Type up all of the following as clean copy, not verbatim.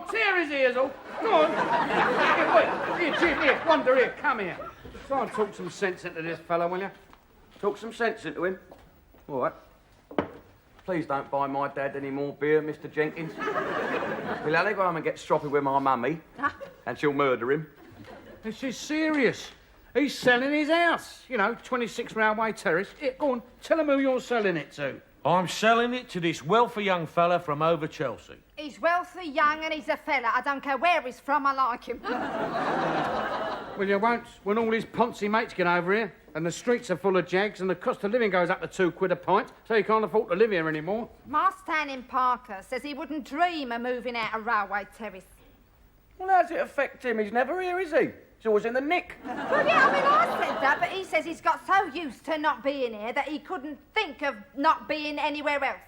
tear his ears off. Go on. Here, Jim, here, Wonder, here, come here. Try and talk some sense into this fellow, will you? Talk some sense into him. All right. Please don't buy my dad any more beer, Mr. Jenkins. He'll only go home and get stroppy with my mummy, and she'll murder him. This is serious. He's selling his house. You know, 26 Railway Terrace. Here, go on, tell him who you're selling it to. I'm selling it to this wealthy young fella from over Chelsea. He's wealthy, young, and he's a fella. I don't care where he's from, I like him. Well, you won't when all his Ponzi mates get over here, and the streets are full of jags, and the cost of living goes up to £2 a pint, so you can't afford to live here anymore. My Stan in Parker says he wouldn't dream of moving out of Railway Terrace. Well, how does it affect him? He's never here, is he? He's always in the nick. Well, yeah, I mean, I said that, but he says he's got so used to not being here that he couldn't think of not being anywhere else.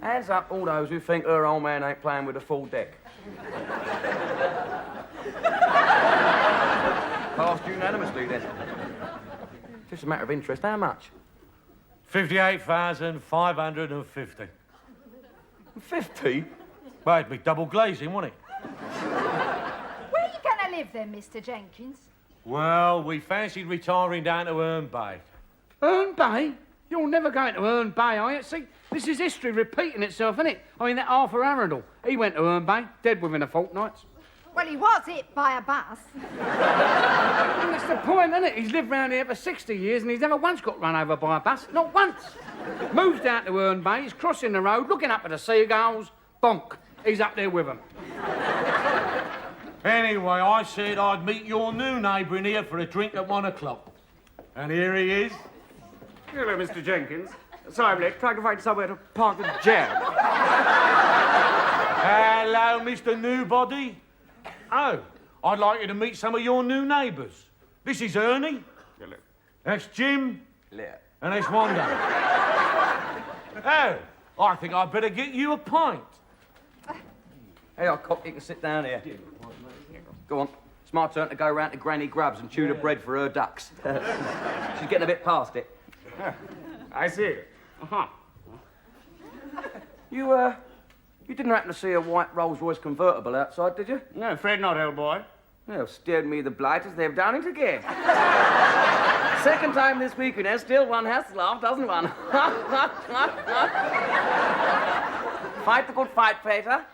Hands up all those who think her old man ain't playing with a full deck. Passed unanimously, then. Just a matter of interest, how much? 58,550. 50? Well, it'd be double glazing, wouldn't it? Where are you going to live then, Mr. Jenkins? Well, we fancied retiring down to Herne Bay. Herne Bay? You're never going to Herne Bay, are you? See, this is history repeating itself, isn't it? I mean, that Arthur Arundel, he went to Herne Bay, dead within a fortnight. Well, he was hit by a bus. And that's the point, isn't it? He's lived round here for 60 years and he's never once got run over by a bus. Not once. Moves down to Herne Bay, he's crossing the road, looking up at the seagulls. Bonk. He's up there with them. Anyway, I said I'd meet your new neighbour in here for a drink at 1 o'clock. And here he is. Hello, Mr. Jenkins. Sorry, I'm late. Trying to find somewhere to park the jab. Hello, Mr. Newbody. Oh, I'd like you to meet some of your new neighbours. This is Ernie. Hello. That's Jim. Yeah. And that's Wanda. Oh, I think I'd better get you a pint. Hey, old cock, you can sit down here. Go on. It's my turn to go round to Granny Grub's and chew the bread for her ducks. She's getting a bit past it. I see. Uh-huh. You didn't happen to see a white Rolls-Royce convertible outside, did you? No, afraid not, old boy. Well, stared me the blighters, they've done it again. Second time this week, you know, still one has to laugh, doesn't one? Fight the good fight, Peter.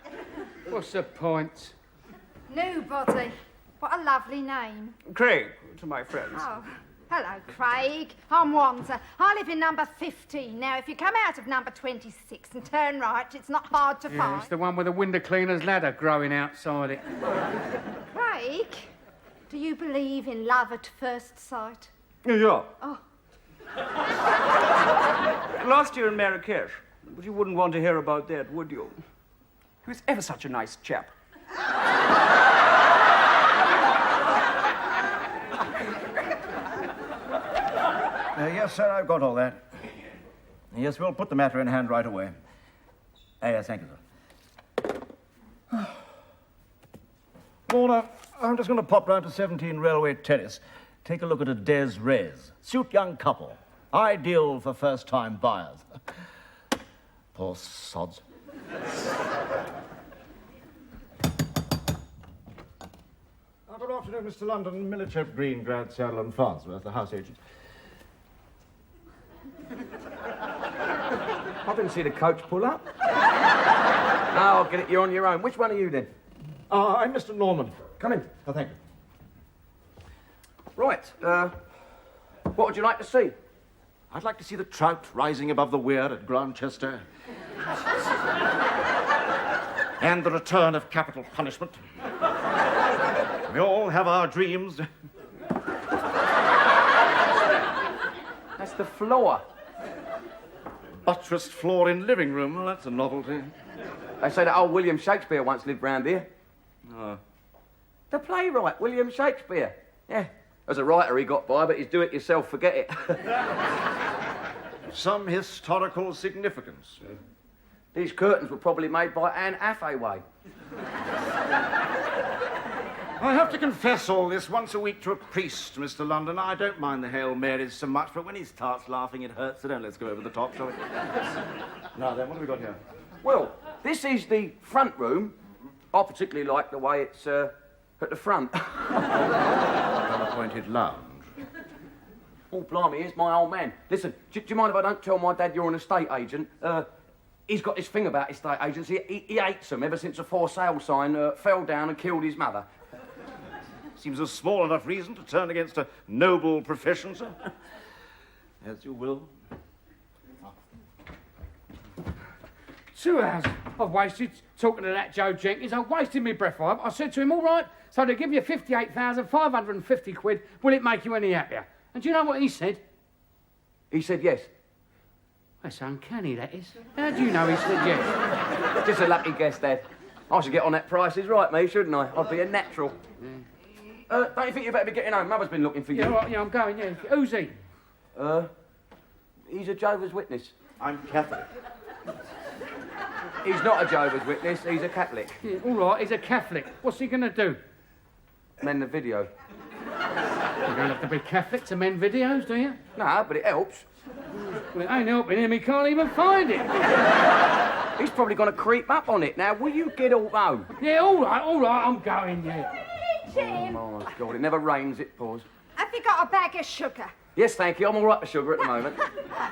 What's the point? Nobody. What a lovely name. Craig, to my friends. Oh, hello, Craig. I'm Wanda. I live in number 15. Now, if you come out of number 26 and turn right, it's not hard to Yeah, find. it's the one with the window cleaner's ladder growing outside it. Craig, do you believe in love at first sight? Yeah. Oh. Last year in Marrakesh. But you wouldn't want to hear about that, would you? He was ever such a nice chap. Yes, sir, I've got all that. Yes, we'll put the matter in hand right away. Yes, thank you, sir. Lorna, I'm just going to pop round to 17 Railway Terrace. Take a look at a Des Res. Suit young couple. Ideal for first-time buyers. Poor sods. Good afternoon, Mr. London. Millichap Green, Grad, Saddle and Farnsworth, the house agent. I didn't see the coach pull up. No, I'll get it. You're on your own. Which one are you, then? I'm Mr. Norman. Come in. Oh, thank you. Right, what would you like to see? I'd like to see the trout rising above the weir at Grantchester. And the return of capital punishment. We all have our dreams. That's the floor. Buttressed floor in living room. Well, that's a novelty. They say that old William Shakespeare once lived round here. Oh. The playwright, William Shakespeare. Yeah. As a writer, he got by, but his do-it-yourself, forget it. Some historical significance. These curtains were probably made by Anne Hathaway. I have to confess all this once a week to a priest, Mr. London. I don't mind the Hail Marys so much, but when he starts laughing, it hurts. So don't let's go over the top, shall we? Now then, what have we got here? Well, this is the front room. I particularly like the way it's at the front. Well-appointed lounge. Oh, blimey, here's my old man. Listen, do you mind if I don't tell my dad you're an estate agent? He's got this thing about estate agents. He hates them ever since a for sale sign fell down and killed his mother. Seems a small enough reason to turn against a noble profession, sir. As you will. 2 hours I've wasted talking to that Joe Jenkins. I've wasted my breath. I said to him, all right, so to give you 58,550 quid, will it make you any happier? And do you know what he said? He said yes. That's uncanny, that is. How do you know he said yes? Just a lucky guess, Dad. I should get on that Price is Right, me, shouldn't I? I'd be a natural. Don't you think you better be getting home? Mother's been looking for you. Yeah, right, yeah, I'm going, yeah. Who's he? He's a Jehovah's Witness. I'm Catholic. He's not a Jehovah's Witness, he's a Catholic. Yeah, all right, he's a Catholic. What's he going to do? Mend the video. You don't have to be Catholic to mend videos, do you? No, but it helps. Well, it ain't helping him. He can't even find it. He's probably going to creep up on it. Now, will you get all home? Yeah, all right, I'm going, yeah. Jim, Oh, my God, it never rains, it pours. have you got a bag of sugar? Yes, thank you. I'm all right for sugar at the moment.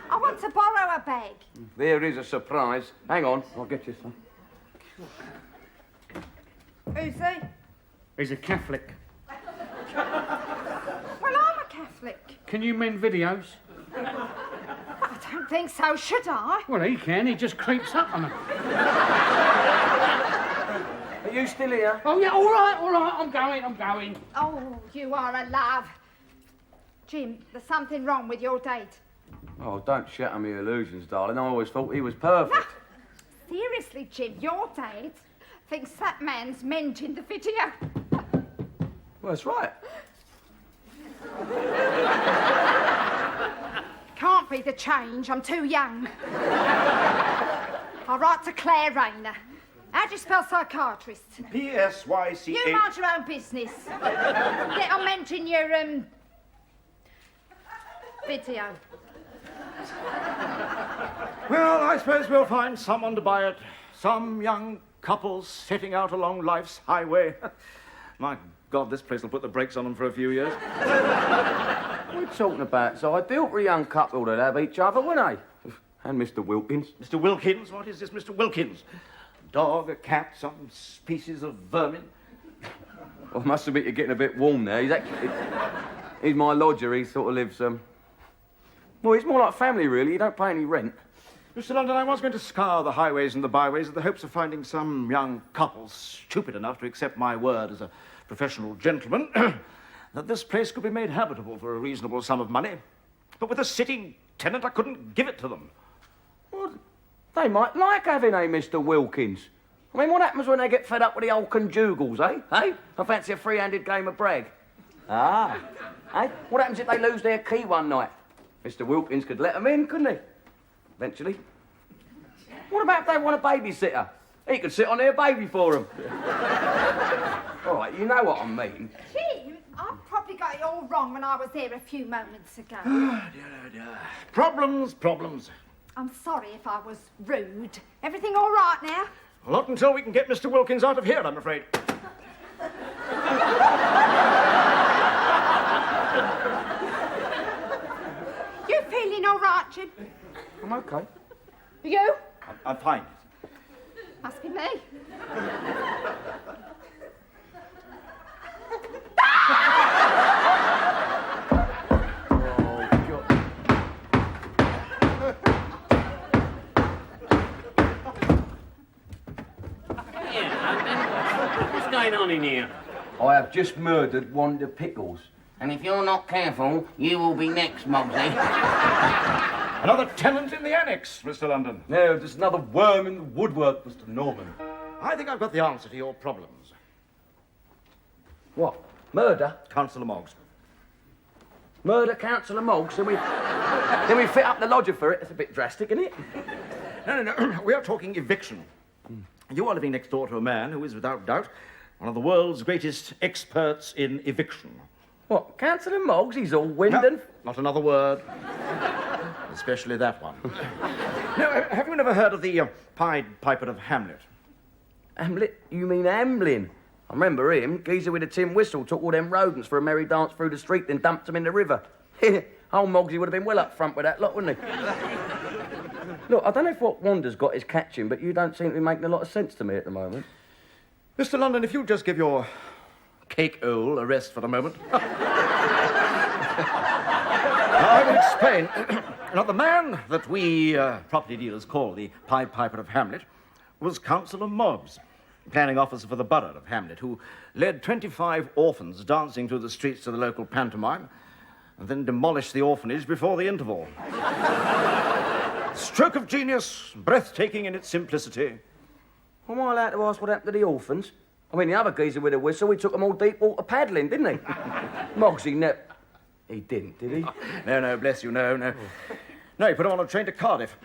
I want to borrow a bag. There is a surprise. Hang on, I'll get you some. Who's he? He's a Catholic. Well, I'm a Catholic. Can you mend videos? I don't think so, should I? Well, he can. He just creeps up on them. Are you still here? Oh, yeah, all right, I'm going. Oh, you are a love. Jim, there's something wrong with your date. Oh, don't shatter me illusions, darling. I always thought he was perfect. Seriously, Jim, your date thinks that man's mending the video. Well, that's right. Can't be the change, I'm too young. I'll write to Claire Rayner. How do you spell psychiatrist? P-S-Y-C-A... You mind your own business. Get on mention your, video. Well, I suppose we'll find someone to buy it. Some young couple setting out along life's highway. My God, this place will put the brakes on them for a few years. What are you talking about? It's ideal for a young couple to have each other, wouldn't they? And Mr. Wilkins. Mr. Wilkins? What is this, Mr. Wilkins? A dog, a cat, some species of vermin? Well, I must admit you're getting a bit warm there. He's my lodger. He sort of lives, well, he's more like family, really. You don't pay any rent. Mr. London, I was going to scour the highways and the byways in the hopes of finding some young couple stupid enough to accept my word as a professional gentleman that this place could be made habitable for a reasonable sum of money. But with a sitting tenant, I couldn't give it to them. Well, they might like having a Mr. Wilkins. I mean, what happens when they get fed up with the old conjugals, eh? Hey? I fancy a free-handed game of brag. Ah. Hey? What happens if they lose their key one night? Mr. Wilkins could let them in, couldn't he? Eventually. What about if they want a babysitter? He could sit on their baby for them. All right, you know what I mean. Jim, I probably got it all wrong when I was there a few moments ago. Oh, dear. Problems. I'm sorry if I was rude. Everything all right now? Not until we can get Mr. Wilkins out of here, I'm afraid. You feeling all right, Jim? I'm okay. You? I'm fine. Must be me. What's going on in here? I have just murdered Wanda Pickles. And if you're not careful, you will be next, Mogsy. Another tenant in the annex, Mr. London. No, there's another worm in the woodwork, Mr. Norman. I think I've got the answer to your problems. What? Murder? Councillor Moggs. Murder Councillor Moggs? Then we fit up the lodger for it. It's a bit drastic, isn't it? No. We are talking eviction. You are living next door to a man who is, without doubt, one of the world's greatest experts in eviction. What? Councillor Moggs? He's all wind No, and... not another word. Especially that one. Now, have you never heard of the Pied Piper of Hamlet? Hamlet? You mean Hamlin? I remember him. Geezer with a tin whistle took all them rodents for a merry dance through the street, then dumped them in the river. Old Mogsy would have been well up front with that lot, wouldn't he? Look, I don't know if what Wanda's got is catching, but you don't seem to be making a lot of sense to me at the moment. Mr. London, if you'll just give your cake-hole a rest for a moment. I will explain. Now, the man that we property dealers call the Pied Piper of Hamlet was Councillor Moggs, planning officer for the borough of Hamlet, who led 25 orphans dancing through the streets to the local pantomime and then demolished the orphanage before the interval. Stroke of genius, breathtaking in its simplicity. Am I allowed to ask what happened to the orphans? I mean, the other geezer with a whistle, he took them all deep water paddling, didn't he? Moggsy never... He didn't, did he? No, bless you, no. No, he put him on a train to Cardiff.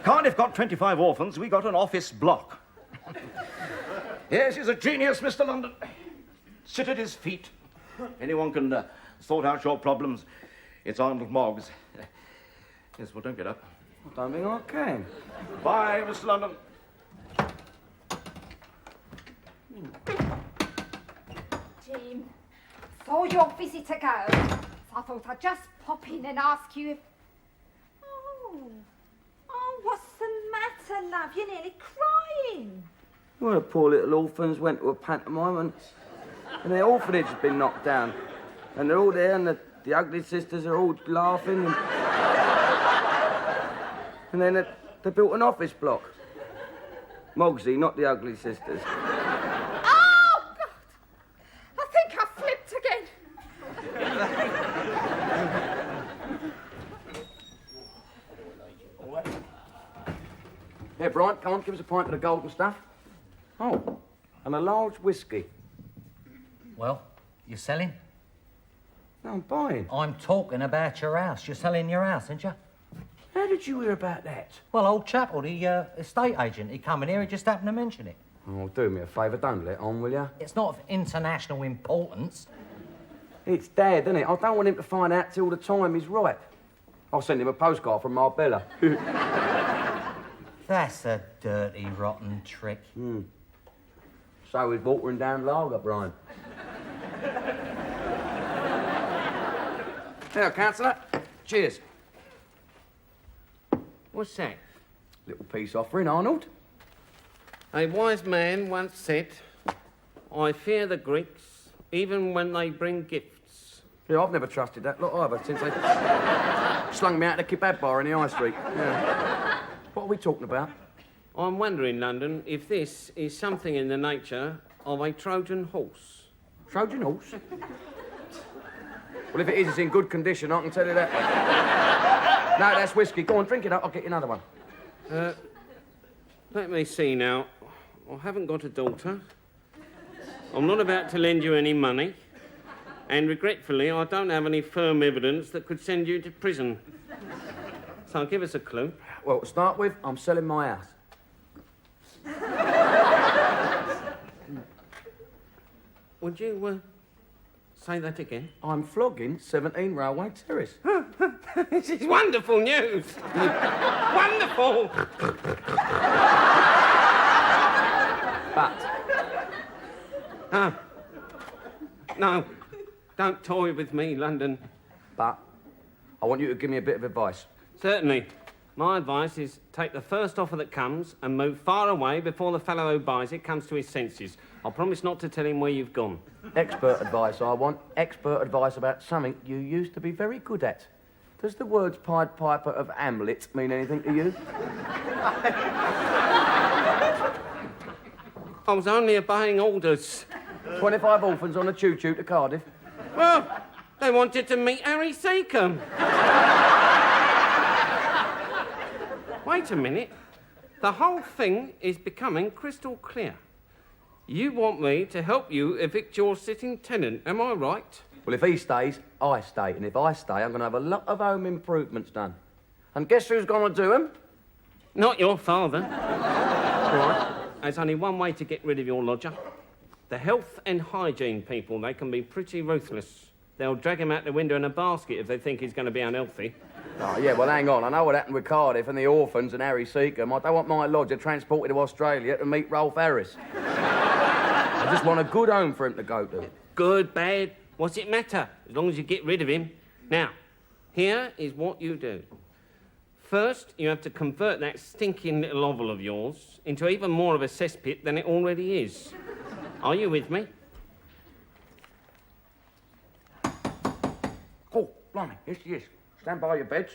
Cardiff got 25 orphans, we got an office block. Yes, he's a genius, Mr. London. Sit at his feet. Anyone can sort out your problems. It's Arnold Moggs. Yes, well, don't get up. I don't think I can. Bye, Mr. London. Jim, saw your visitor go. So I thought I'd just pop in and ask you if... Oh, what's the matter, love? You're nearly crying. Well, the poor little orphans went to a pantomime and their orphanage has been knocked down. And they're all there and the ugly sisters are all laughing and then they built an office block. Mogsy, not the ugly sisters. Oh, God! I think I flipped again. Yeah, Brian, come on, give us a pint of the golden stuff. Oh, and a large whiskey. Well, you're selling? No, I'm buying. I'm talking about your house. You're selling your house, aren't you? How did you hear about that? Well, old Chapel, the estate agent, he come in here, he just happened to mention it. Oh, do me a favour, don't let on, will you? It's not of international importance. It's Dad, isn't it? I don't want him to find out till the time is right. I'll send him a postcard from Marbella. That's a dirty, rotten trick. So is watering down lager, Brian. Now, Councillor, cheers. What's that? Little peace offering, Arnold. A wise man once said, I fear the Greeks even when they bring gifts. Yeah, I've never trusted that lot either since they slung me out of the kebab bar in the high street. Yeah. What are we talking about? I'm wondering, London, if this is something in the nature of a Trojan horse. Trojan horse? Well, if it is, it's in good condition, I can tell you that. No, that's whiskey. Go on, drink it up. I'll get you another one. Let me see now. I haven't got a daughter. I'm not about to lend you any money. And regretfully, I don't have any firm evidence that could send you to prison. So give us a clue. Well, to start with, I'm selling my house. Would you say that again? I'm flogging 17 Railway Terrace. This is wonderful news. Wonderful. But No, don't toy with me, London. I want you to give me a bit of advice. Certainly. My advice is take the first offer that comes and move far away before the fellow who buys it comes to his senses. I'll promise not to tell him where you've gone. Expert advice, I want. Expert advice about something you used to be very good at. Does the words Pied Piper of Hamlet mean anything to you? I was only obeying orders. 25 orphans on a choo-choo to Cardiff. Well, they wanted to meet Harry Seacombe. Wait a minute. The whole thing is becoming crystal clear. You want me to help you evict your sitting tenant, am I right? Well, if he stays, I stay. And if I stay, I'm going to have a lot of home improvements done. And guess who's going to do them? Not your father. Right. There's only one way to get rid of your lodger. The health and hygiene people, they can be pretty ruthless. They'll drag him out the window in a basket if they think he's going to be unhealthy. Oh, yeah, well, hang on. I know what happened with Cardiff and the orphans and Harry Seacombe. I don't want my lodger transported to Australia to meet Rolf Harris. I just want a good home for him to go to. Good, bad, what's it matter? As long as you get rid of him. Now, here is what you do. First, you have to convert that stinking little oval of yours into even more of a cesspit than it already is. Are you with me? Oh, blimey, here she is. Stand by your beds.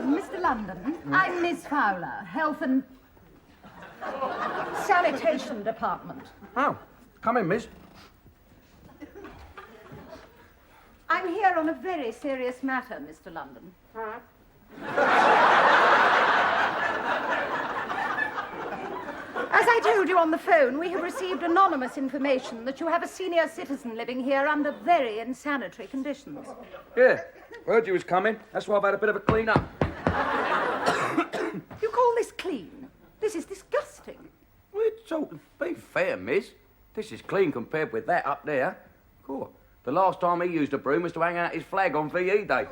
Mr. London, I'm Miss Fowler, Health and Sanitation Department. Oh, come in, miss. I'm here on a very serious matter, Mr. London. As I told you on the phone, we have received anonymous information that you have a senior citizen living here under very insanitary conditions. Yeah, heard you was coming. That's why I've had a bit of a clean-up. You call this clean? This is disgusting. Well, it's all to be fair, miss. This is clean compared with that up there. Cool. The last time he used a broom was to hang out his flag on VE Day.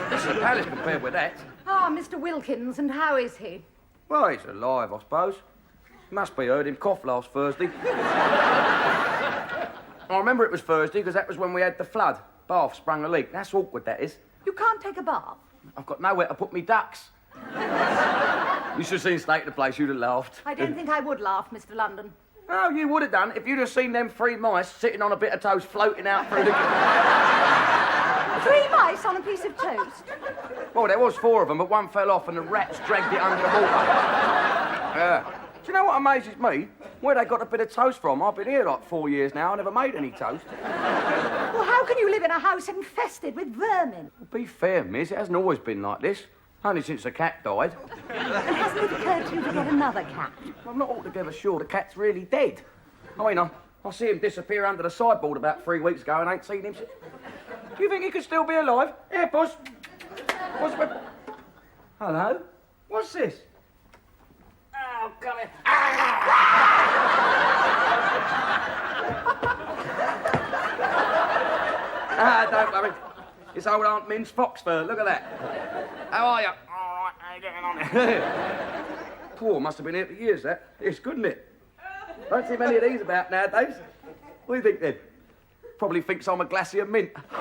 This is a palace compared with that. Ah, Mr. Wilkins, and how is he? Well, he's alive, I suppose. Must be heard him cough last Thursday. I remember it was Thursday because that was when we had the flood. Bath sprung a leak. That's awkward, that is. You can't take a bath. I've got nowhere to put me ducks. You should have seen the state of the place. You'd have laughed. I don't think I would laugh, Mr. London. Oh, you would have done if you'd have seen them 3 mice sitting on a bit of toast floating out through the... 3 mice on a piece of toast. Well, there was 4 of them, but one fell off and the rats dragged it under the water. Do you know what amazes me? Where they got a bit of toast from? I've been here like 4 years now. I never made any toast. Well, how can you live in a house infested with vermin? Well, be fair, miss. It hasn't always been like this. Only since the cat died. And hasn't it occurred to you to get another cat? I'm not altogether sure the cat's really dead. I mean, I see him disappear under the sideboard about 3 weeks ago and ain't seen him since. Do you think he could still be alive? Here, puss. What's with... Hello? What's this? Oh, come here. Don't worry. It's old Aunt Min's fox fur. Look at that. How are you? All right, how you getting on? Poor, must have been here for years, that. It's good, isn't it? Don't see many of these about nowadays. What do you think, then? Probably thinks I'm a glacier mint. Maybe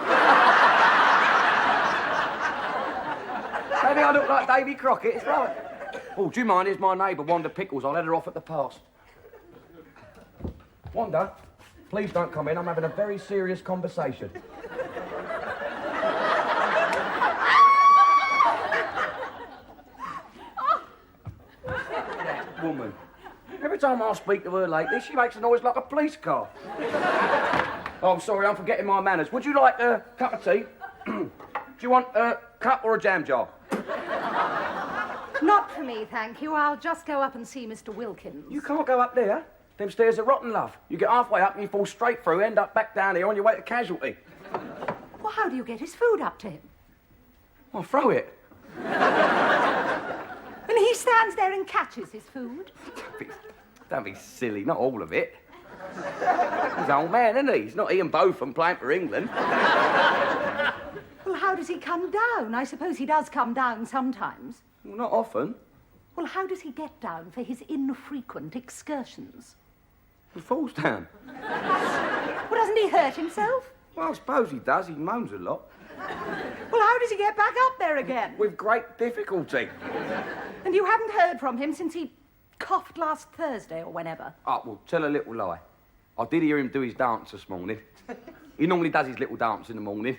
I look like Davy Crockett, it's right. Oh, do you mind? Here's my neighbour, Wanda Pickles. I'll let her off at the pass. Wanda, please don't come in. I'm having a very serious conversation. That woman. Every time I speak to her lately, she makes a noise like a police car. Oh, I'm sorry, I'm forgetting my manners. Would you like a cup of tea? Do you want a cup or a jam jar? Not for me, thank you. I'll just go up and see Mr. Wilkins. You can't go up there. Them stairs are rotten, love. You get halfway up and you fall straight through, end up back down here on your way to casualty. Well, how do you get his food up to him? I'll throw it. And he stands there and catches his food? Don't be silly, not all of it. He's an old man, isn't he? He's not Ian Botham playing for England. Well, how does he come down? I suppose he does come down sometimes. Well, not often. Well, how does he get down for his infrequent excursions? He falls down. Well, doesn't he hurt himself? Well, I suppose he does. He moans a lot. Well, how does he get back up there again? With great difficulty. And you haven't heard from him since he coughed last Thursday or whenever? Oh, well, tell a little lie. I did hear him do his dance this morning. He normally does his little dance in the morning.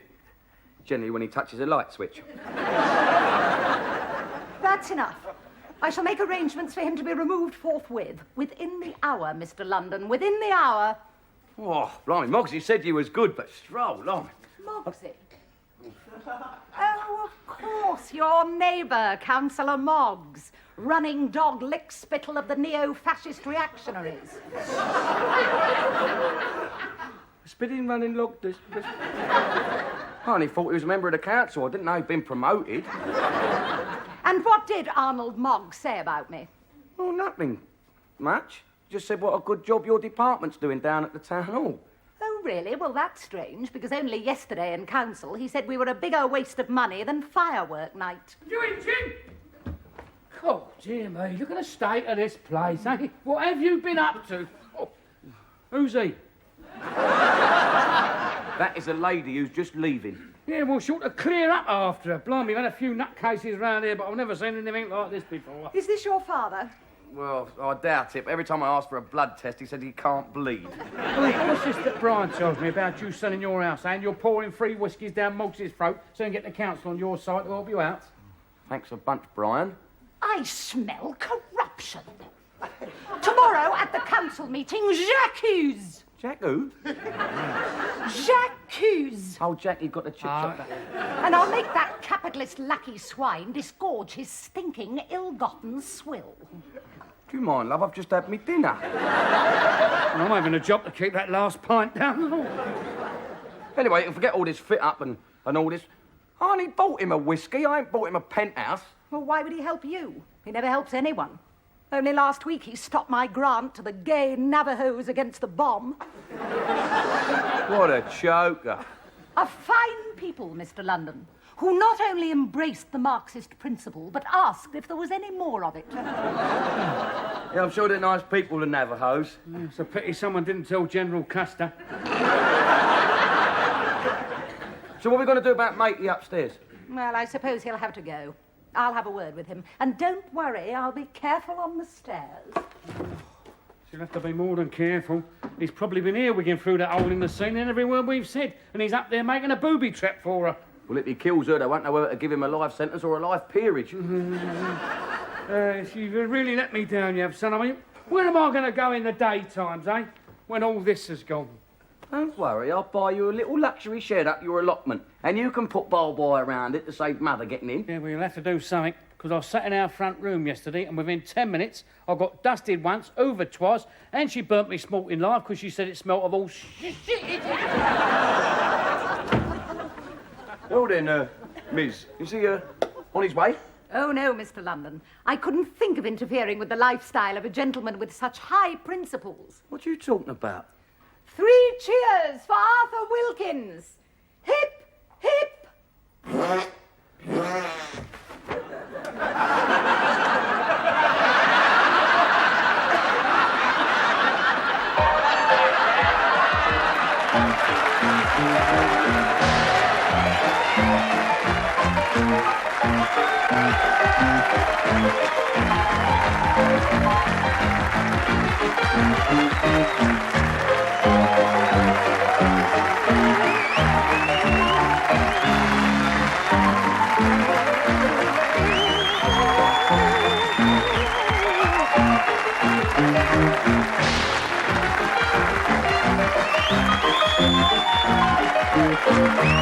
Generally when he touches a light switch. That's enough. I shall make arrangements for him to be removed forthwith. Within the hour, Mr. London. Within the hour. Oh, blimey, Moggsy said you was good, but stroll, blimey. Moggsy? Oh, of course, your neighbour, Councillor Moggs. running dog lick-spittle of the neo-fascist reactionaries. Spitting, running, log... I only thought he was a member of the council. I didn't know he'd been promoted. And what did Arnold Mogg say about me? Oh, nothing much. Just said what a good job your department's doing down at the town hall. Oh, really? Well, that's strange, because only yesterday in council he said we were a bigger waste of money than firework night. You in, Jim? Oh, dear me, look at the state of this place, eh? What have you been up to? Oh, who's he? That is a lady who's just leaving. Yeah, well, she ought to clear up after her. Blimey, we've had a few nutcases round here, but I've never seen anything like this before. Is this your father? Well, I doubt it. Every time I ask for a blood test, he said he can't bleed. What's this that Brian tells me about you selling your house, and you're pouring free whiskies down Moggs's throat so you can get the council on your side to help you out? Thanks a bunch, Brian. I smell corruption. Tomorrow at the council meeting, J'accuse. Jack who? J'accuse. Oh, Jackie got the chip shop. And I'll make that capitalist lucky swine disgorge his stinking, ill-gotten swill. Do you mind, love? I've just had me dinner. And I'm having a job to keep that last pint down. Anyway, you can forget all this fit-up and all this. I only bought him a whiskey. I ain't bought him a penthouse. Well, why would he help you? He never helps anyone. Only last week he stopped my grant to the gay Navajos against the bomb. What a choker. A fine people, Mr. London, who not only embraced the Marxist principle, but asked if there was any more of it. Yeah, I'm sure they're nice people, the Navajos. It's a pity someone didn't tell General Custer. So what are we going to do about matey upstairs? Well, I suppose he'll have to go. I'll have a word with him. And don't worry, I'll be careful on the stairs. She'll have to be more than careful. He's probably been earwigging through that hole in the ceiling and every word we've said, and he's up there making a booby trap for her. Well, if he kills her, they won't know whether to give him a life sentence or a life peerage. She really let me down, you have, son. I mean, where am I going to go in the daytimes, eh? When all this has gone. Don't worry, I'll buy you a little luxury shed up your allotment, and you can put barbed wire around it to save Mother getting in. Yeah, well, you'll have to do something, because I sat in our front room yesterday, and within 10 minutes, I got dusted once, hoovered twice, and she burnt me sporting life because she said it smelt of all shit. Well then, Miss, is he on his way? Oh, no, Mr. London. I couldn't think of interfering with the lifestyle of a gentleman with such high principles. What are you talking about? 3 cheers for Arthur Wilkins. Hip, hip. Thank you.